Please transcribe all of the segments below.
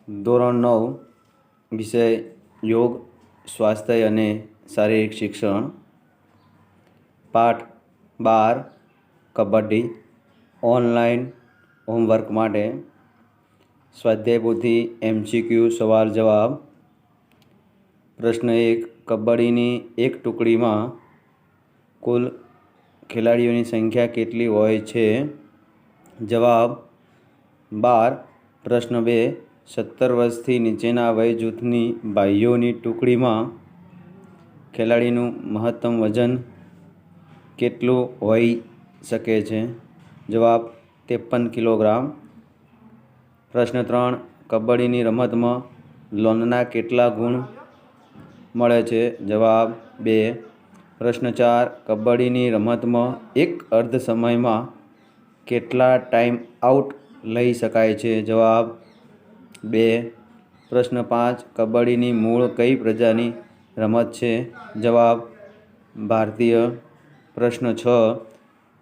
ધોરણ 9 વિષય યોગ સ્વાસ્થ્ય અને શારીરિક શિક્ષણ પાઠ 12 કબડ્ડી ઓનલાઈન હોમવર્ક માટે સ્વાધ્યાય પોથી MCQ સવાલ જવાબ. પ્રશ્ન 1. કબડ્ડીની એક ટુકડીમાં કુલ ખેલાડીઓની સંખ્યા કેટલી હોય છે? જવાબ 12. પ્રશ્ન 2. 17 વર્ષથી નીચેના વય જૂથની ભાઈઓની ટુકડીમાં ખેલાડીનું મહત્તમ વજન કેટલું હોઈ શકે છે? જવાબ 53 કિલોગ્રામ. પ્રશ્ન 3. કબડ્ડીની રમતમાં લોનના કેટલા ગુણ મળે છે? જવાબ 2. પ્રશ્ન 4. કબડ્ડીની રમતમાં એક અર્ધ સમયમાં કેટલા ટાઈમ આઉટ લઈ શકાય છે? જવાબ 2. પ્રશ્ન 5. કબડ્ડીની મૂળ કઈ પ્રજાની રમત છે? જવાબ ભારતીય. પ્રશ્ન 6.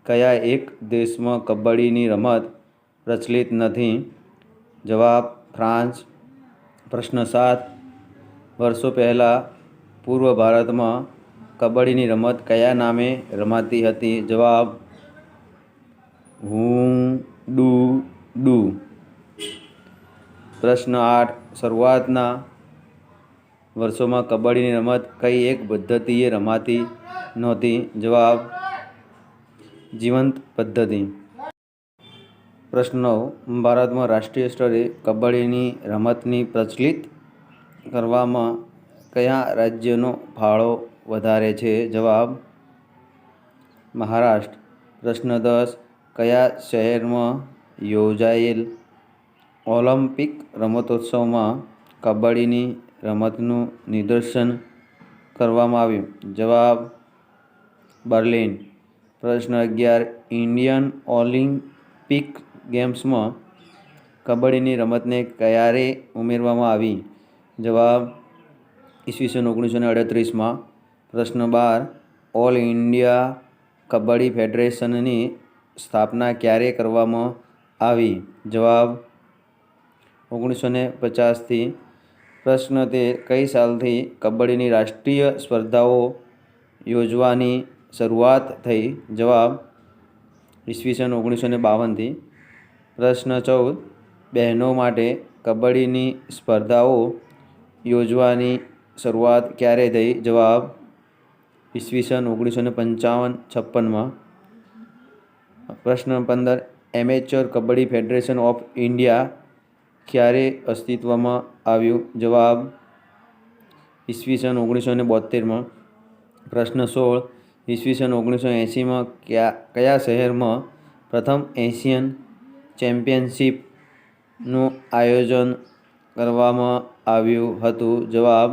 કયા એક દેશમાં કબડ્ડીની રમત પ્રચલિત નથી? જવાબ ફ્રાન્સ. પ્રશ્ન 7. વર્ષો પહેલાં પૂર્વ ભારતમાં કબડ્ડીની રમત કયા નામે રમાતી હતી? જવાબ હુડુડુ. પ્રશ્ન 8. શરૂઆતના વર્ષોમાં કબડ્ડીની રમત કઈ એક પદ્ધતિએ રમાતી નહોતી? જવાબ જીવંત પદ્ધતિ. પ્રશ્ન 9. ભારતમાં રાષ્ટ્રીય સ્તરે કબડ્ડીની રમતની પ્રચલિત કરવામાં કયા રાજ્યનો ફાળો વધારે છે? જવાબ મહારાષ્ટ્ર. પ્રશ્ન 10. કયા શહેરમાં યોજાયેલ ઓલિમ્પિક રમતોત્સવમાં કબડ્ડીની રમતનું નિદર્શન કરવામાં આવ્યું? જવાબ બર્લિન. પ્રશ્ન 11. ઇન્ડિયન ઓલિમ્પિક ગેમ્સમાં કબડ્ડીની રમતને ક્યારે ઉમેરવામાં આવી? જવાબ ઈસવીસન 1938માં. પ્રશ્ન 12. ઓલ ઇન્ડિયા કબડ્ડી ફેડરેશનની સ્થાપના ક્યારે કરવામાં આવી? જવાબ 1950થી. પ્રશ્ન 13. કઈ સાલથી કબડ્ડીની રાષ્ટ્રીય સ્પર્ધાઓ યોજવાની શરૂઆત થઈ? જવાબ ઈસવીસન 1952થી. પ્રશ્ન 14. બહેનો માટે કબડ્ડીની સ્પર્ધાઓ યોજવાની શરૂઆત ક્યારે થઈ? જવાબ ઈસવીસન 1955-56માં. પ્રશ્ન 15. Amateur kabaddi federation of India ક્યારે અસ્તિત્વમાં આવ્યું? જવાબ ઈસવીસન 1972માં. પ્રશ્ન 16. ઈસવીસન 1980માં કયા શહેરમાં પ્રથમ એશિયન ચેમ્પિયનશિપનું આયોજન કરવામાં આવ્યું હતું? જવાબ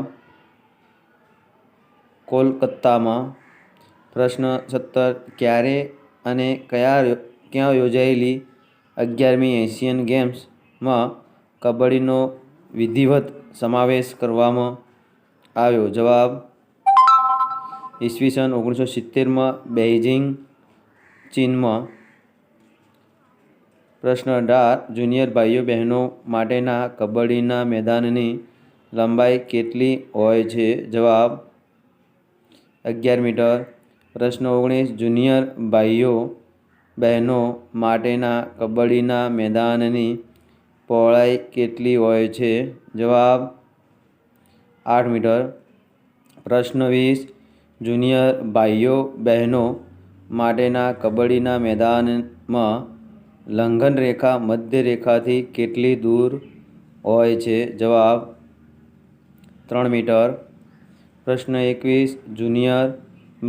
કોલકાતામાં. પ્રશ્ન 17. ક્યારે અને ક્યાં યોજાયેલી 11મી એશિયન ગેમ્સમાં કબડ્ડીનો વિધિવત સમાવેશ કરવામાં આવ્યો? જવાબ ઈસવીસન 1970માં બેઇજિંગ, ચીનમાં. પ્રશ્ન 18. જુનિયર ભાઈઓ બહેનો માટેના કબડ્ડીના મેદાનની લંબાઈ કેટલી હોય છે? જવાબ 11 મીટર. પ્રશ્ન 19. જુનિયર ભાઈઓ બહેનો માટેના કબડ્ડીના મેદાનની પહોળાઈ કેટલી હોય છે? જવાબ 8 મીટર. પ્રશ્ન 20. જુનિયર ભાઈઓ બહેનો માટેના કબડ્ડીના મેદાનમાં લંઘન રેખા મધ્ય રેખાથી કેટલી દૂર હોય છે? જવાબ 3 મીટર. પ્રશ્ન 21. જુનિયર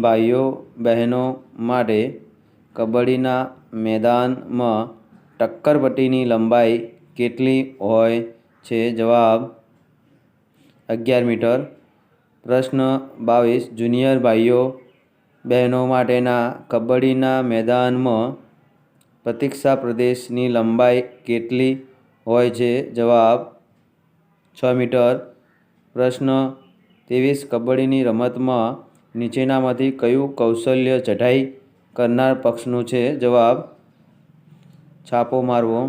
ભાઈઓ બહેનો માટે કબડ્ડીના મેદાનમાં ટક્કરપટ્ટીની લંબાઈ કેટલી હોય છે? જવાબ 11 મીટર. પ્રશ્ન 22. જુનિયર ભાઈઓ બહેનો માટેના કબડ્ડીના મેદાનમાં પ્રતીક્ષા પ્રદેશની લંબાઈ કેટલી હોય છે? જવાબ 6 મીટર. પ્રશ્ન 23. કબડ્ડીની રમતમાં નીચેનામાંથી કયું કૌશલ્ય ચઢાઈ કરનાર પક્ષનું છે? જવાબ છાપો મારવો.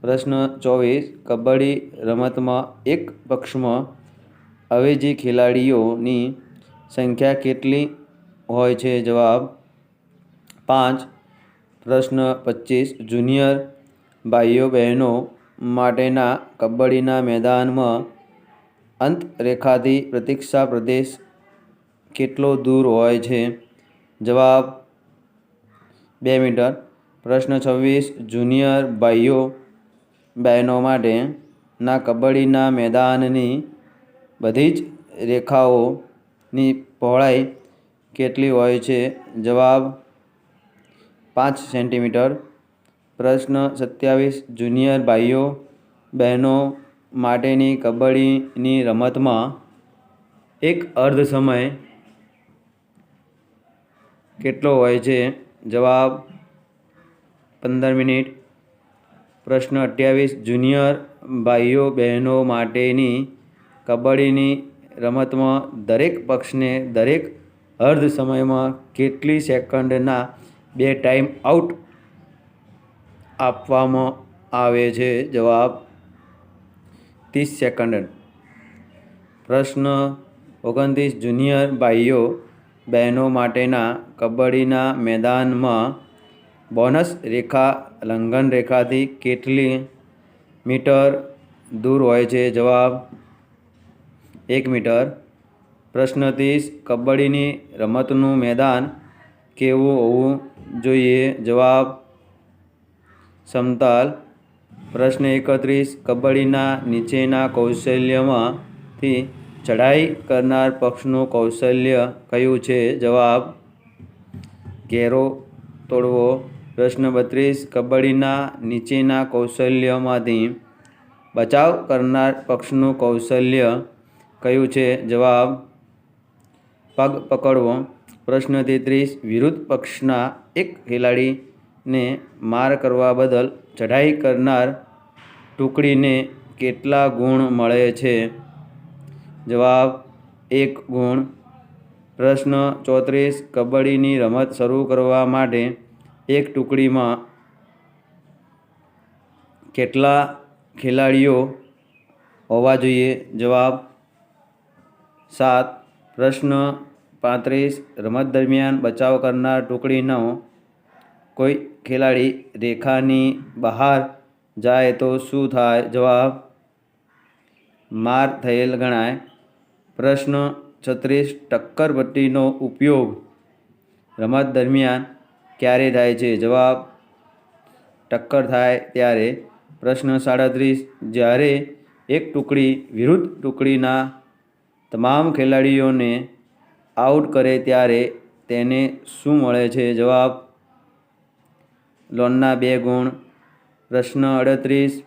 પ્રશ્ન 24. કબડ્ડી રમતમાં એક પક્ષમાં અવેજી ખેલાડીઓની સંખ્યા કેટલી હોય છે? જવાબ 5. પ્રશ્ન 25. જુનિયર ભાઈઓ બહેનો માટેના કબડ્ડીના મેદાનમાં અંત રેખાથી પ્રતીક્ષા પ્રદેશ કેટલો દૂર હોય છે? જવાબ 2 મીટર. પ્રશ્ન 26. જુનિયર ભાઈઓ બહેનો માટેના કબડ્ડીના મેદાનની બધી જ રેખાઓની પહોળાઈ કેટલી હોય છે? જવાબ 5 સેન્ટીમીટર. પ્રશ્ન 27. જુનિયર ભાઈઓ બહેનો માટેની કબડ્ડીની રમતમાં એક અર્ધ સમય કેટલો હોય છે? જવાબ 15 મિનિટ. પ્રશ્ન 28. જુનિયર ભાઈઓ બહેનો માટેની કબડ્ડીની રમતમાં દરેક પક્ષને દરેક અર્ધ સમયમાં કેટલી સેકન્ડના 2 ટાઈમ આઉટ આપવામાં આવે છે? જવાબ 30 સેકન્ડ. પ્રશ્ન 29. જુનિયર ભાઈઓ બહેનો માટેના કબડ્ડીના મેદાનમાં બોનસ રેખા લંઘન રેખાથી કેટલી મીટર દૂર હોય છે? જવાબ 1 મીટર. પ્રશ્ન 30. કબડ્ડીની રમતનું મેદાન કેવું હોવું જોઈએ? જવાબ સમતલ. પ્રશ્ન 31. કબડ્ડીના નીચેના કૌશલ્યમાંથી ચઢાઈ કરનાર પક્ષનું કૌશલ્ય કયું છે? જવાબ ઘેરો તોડવો. પ્રશ્ન 32. કબડ્ડીના નીચેના કૌશલ્યમાંથી બચાવ કરનાર પક્ષનું કૌશલ્ય કયું છે? જવાબ પગ પકડવો. પ્રશ્ન 33. વિરુદ્ધ પક્ષના એક ખેલાડીને માર કરવા બદલ ચઢાઈ કરનાર ટુકડીને કેટલા ગુણ મળે છે? જવાબ 1 ગુણ. પ્રશ્ન 34. કબડ્ડીની રમત શરૂ કરવા માટે એક ટુકડીમાં કેટલા ખેલાડીઓ હોવા જોઈએ? જવાબ 7. પ્રશ્ન 35. રમત દરમિયાન બચાવ કરનાર ટુકડીનો કોઈ ખેલાડી રેખાની બહાર જાય તો શું થાય? જવાબ માર થયેલ ગણાય. પ્રશ્ન 36. ટક્કર પટ્ટીનો ઉપયોગ રમત દરમિયાન ક્યારે થાય છે? જવાબ ટક્કર થાય ત્યારે. પ્રશ્ન 37. જ્યારે એક ટુકડી વિરુદ્ધ ટુકડીના તમામ ખેલાડીઓને આઉટ કરે ત્યારે તેને શું મળે છે? જવાબ લોનના 2 ગુણ. પ્રશ્ન 38.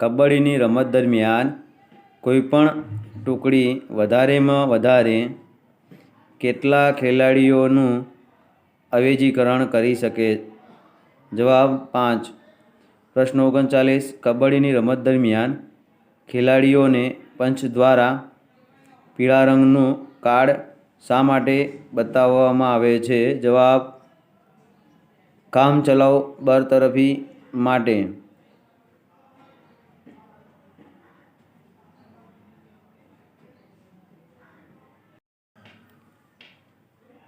કબડ્ડીની રમત દરમિયાન કોઈપણ ટુકડી વધારેમાં વધારે કેટલા ખેલાડીઓનું અવેજીકરણ કરી શકે? જવાબ 5. પ્રશ્ન 39. કબડ્ડીની રમત દરમિયાન ખેલાડીઓને પંચ દ્વારા પીળા રંગનું કાર્ડ શા માટે બતાવવામાં આવે છે? જવાબ કામચલાઉ બરતરફી માટે.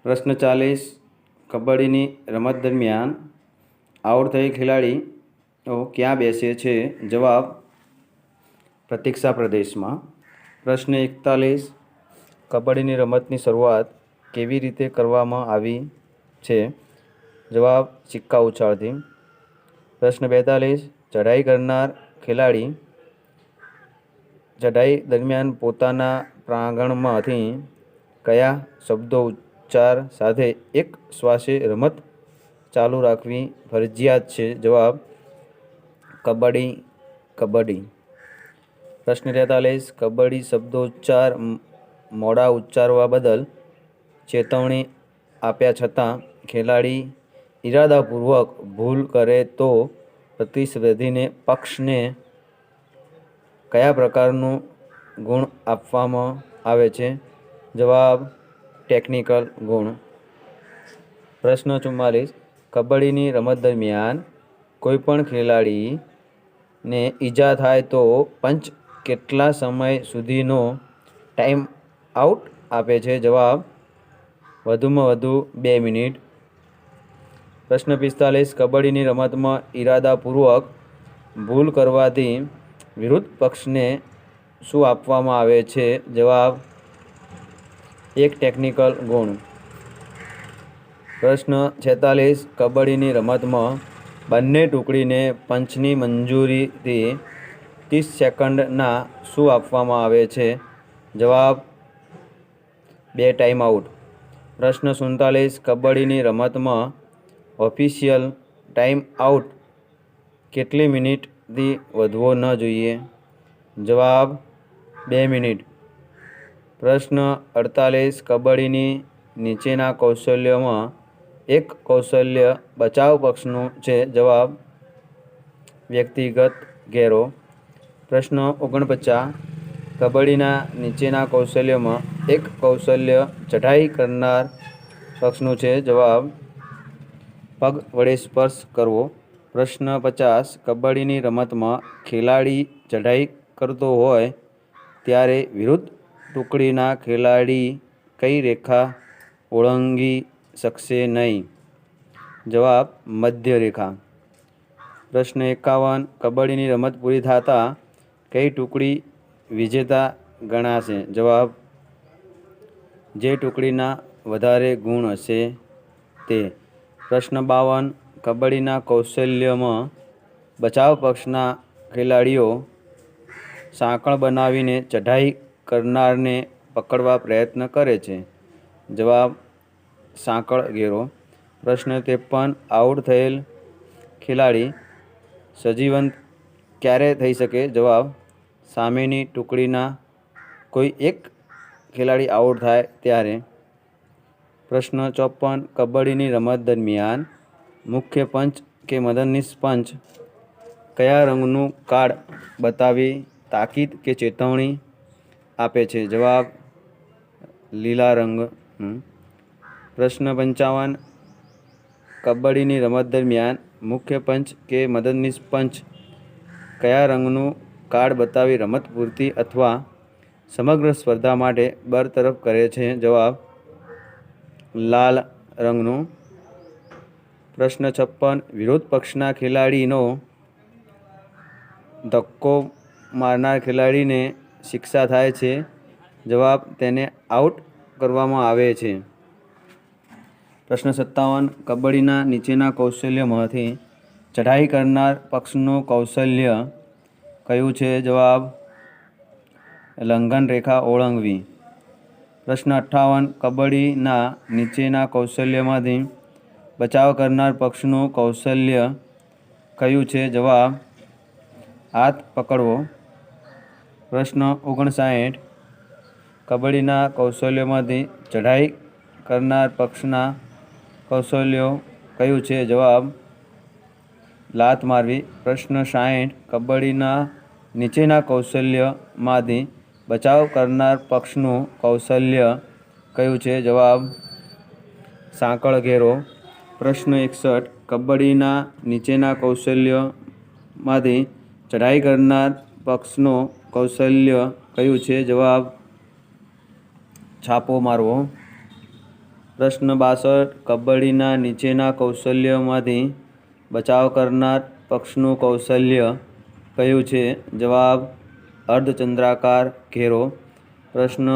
પ્રશ્ન 40. કબડ્ડીની રમત દરમિયાન આઉટ થયેલ ખેલાડીઓ ક્યાં બેસે છે? જવાબ પ્રતીક્ષા પ્રદેશમાં. પ્રશ્ન 41. કબડ્ડીની રમતની શરૂઆત કેવી રીતે કરવામાં આવી છે? જવાબ સિક્કા ઉછાળથી. પ્રશ્ન 42. ચઢાઈ કરનાર ખેલાડી ચઢાઈ દરમિયાન પોતાના પ્રાંગણમાંથી કયા શબ્દો ઉચ્ચાર સાથે એક શ્વાસે રમત ચાલુ રાખવી ફરજિયાત છે? જવાબ કબડ્ડી કબડ્ડી. પ્રશ્ન 43. કબડ્ડી શબ્દોચ્ચાર મોડા ઉચ્ચારવા બદલ ચેતવણી આપ્યા છતાં ખેલાડી ઇરાદાપૂર્વક ભૂલ કરે તો પ્રતિસ્પર્ધીને પક્ષને કયા પ્રકારનું ગુણ આપવામાં આવે છે? જવાબ ટેકનિકલ ગુણ. પ્રશ્ન 44. કબડ્ડીની રમત દરમિયાન કોઈપણ ખેલાડી ને ઈજા થાય તો પંચ કેટલા સમય સુધીનો ટાઈમ આઉટ આપે છે? જવાબ વધુમાં વધુ 2 મિનિટ. પ્રશ્ન 45 કબડ્ડીની રમતમાં ઇરાદાપૂર્વક ભૂલ કરવાથી વિરુદ્ધ પક્ષને શું આપવામાં આવે છે? જવાબ એક ટેકનિકલ ગુણ. પ્રશ્ન 46 કબડ્ડીની રમતમાં બંને ટુકડીને પંચની મંજૂરીથી 30 સેકન્ડના શું આપવામાં આવે છે? જવાબ 2 ટાઈમ આઉટ. પ્રશ્ન 47 કબડ્ડીની રમતમાં ઓફિશિયલ ટાઈમ આઉટ કેટલી મિનિટથી વધવો ન જોઈએ? જવાબ 2 મિનિટ. પ્રશ્ન 48 કબડ્ડીની નીચેના કૌશલ્યોમાં એક કૌશલ્ય બચાવ પક્ષનું છે? જવાબ વ્યક્તિગત ઘેરો. પ્રશ્ન 49 કબડ્ડીના નીચેના કૌશલ્યોમાં એક કૌશલ્ય ચઢાઈ કરનાર પક્ષનું છે? જવાબ પગ વડે સ્પર્શ કરવો. પ્રશ્ન 50 કબડ્ડીની રમતમાં ખેલાડી ચઢાઈ કરતો હોય ત્યારે વિરુદ્ધ ટુકડીના ખેલાડી કઈ રેખા ઓળંગી શકશે નહીં? જવાબ મધ્ય રેખા. પ્રશ્ન 51 કબડ્ડીની રમત પૂરી થતાં કઈ ટુકડી વિજેતા ગણાશે? જવાબ જે ટુકડીના વધારે ગુણ હશે તે. પ્રશ્ન 52 કબડ્ડીના કૌશલ્યમાં બચાવ પક્ષના ખેલાડીઓ સાંકળ બનાવીને ચઢાઈ કરનારને પકડવા પ્રયત્ન કરે છે? જવાબ સાંકળ ઘેરો. પ્રશ્ન 53 આઉટ થયેલ ખેલાડી સજીવન ક્યારે થઈ શકે? જવાબ સામેની ટુકડીના કોઈ એક ખેલાડી આઉટ થાય ત્યારે. પ્રશ્ન 54 કબડ્ડીની રમત દરમિયાન મુખ્ય પંચ કે મદદનીશ પંચ કયા રંગનું કાર્ડ બતાવી તાકીદ કે ચેતવણી આપે છે? જવાબ લીલા રંગનું. પ્રશ્ન 55 કબડ્ડીની રમત દરમિયાન મુખ્ય પંચ કે મદદનીશ પંચ કયા રંગનું કાર્ડ બતાવી રમત પૂરતી અથવા સમગ્ર સ્પર્ધા માટે બરતરફ કરે છે? જવાબ લાલ રંગનું. પ્રશ્ન 56 વિરોધ પક્ષના ખેલાડીનો ધક્કો મારનાર ખેલાડીને શિક્ષા થાય છે? જવાબ તેને આઉટ કરવામાં આવે છે. પ્રશ્ન 57 કબડ્ડીના નીચેના કૌશલ્યમાંથી ચઢાઈ કરનાર પક્ષનું કૌશલ્ય કયું છે? જવાબ લંઘન રેખા ઓળંગવી. પ્રશ્ન 58 કબડ્ડીના નીચેના કૌશલ્યમાંથી બચાવ કરનાર પક્ષનું કૌશલ્ય કયું છે? જવાબ હાથ પકડવો. પ્રશ્ન 59 કબડ્ડીના કૌશલ્યોમાંથી ચઢાઈ કરનાર પક્ષના કૌશલ્યો કયું છે? જવાબ લાત મારવી. પ્રશ્ન 60 કબડ્ડીના નીચેના કૌશલ્યમાંથી બચાવ કરનાર પક્ષનું કૌશલ્ય કયું છે? જવાબ સાંકળ ઘેરો. પ્રશ્ન 61 કબડ્ડીના નીચેના કૌશલ્યમાંથી ચઢાઈ કરનાર પક્ષનું કૌશલ્ય કયું છે? જવાબ છાપો મારવો. પ્રશ્ન 62 કબડ્ડીના નીચેના કૌશલ્યમાંથી બચાવ કરનાર પક્ષનું કૌશલ્ય કયું છે? જવાબ અર્ધચંદ્રાકાર ઘેરો. પ્રશ્ન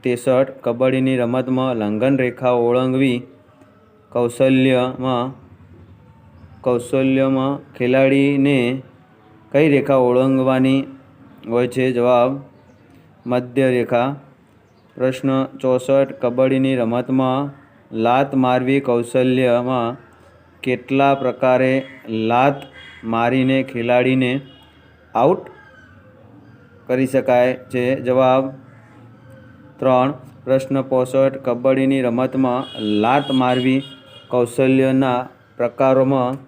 63 કબડ્ડીની રમતમાં લંઘન રેખા ઓળંગવી કૌશલ્યમાં ખેલાડીને કઈ રેખા ઓળંગવાની હોય છે? જવાબ મધ્ય રેખા. પ્રશ્ન 64 કબડ્ડીની રમતમાં લાત મારવી કૌશલ્યમાં કેટલા પ્રકારે લાત મારીને ખેલાડીને આઉટ કરી શકાય છે? જવાબ 3. પ્રશ્ન 65 કબડ્ડીની રમતમાં લાત મારવી કૌશલ્યના પ્રકારોમાં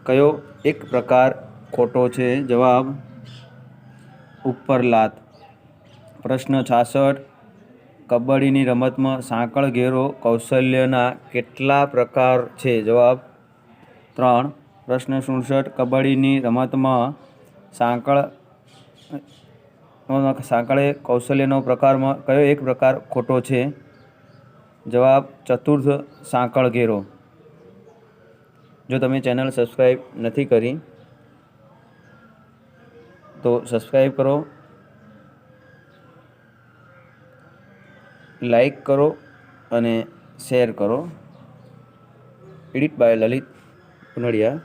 કયો એક પ્રકાર ખોટો છે? જવાબ ઉપર લાત. પ્રશ્ન 66 કબડ્ડીની રમતમાં સાંકળ ઘેરો કૌશલ્યના કેટલા પ્રકાર છે? જવાબ 3. પ્રશ્ન 67 કબડ્ડીની રમતમાં સાંકળ એ કૌશલ્યનો પ્રકારમાં કયો એક પ્રકાર ખોટો છે? જવાબ ચતુર્થ સાંકળ ઘેરો. જો તમે ચેનલ સબસ્ક્રાઈબ નથી કરી તો સબસ્ક્રાઈબ કરો, લાઈક કરો અને શેર કરો. Edit by Lalit Pundiya.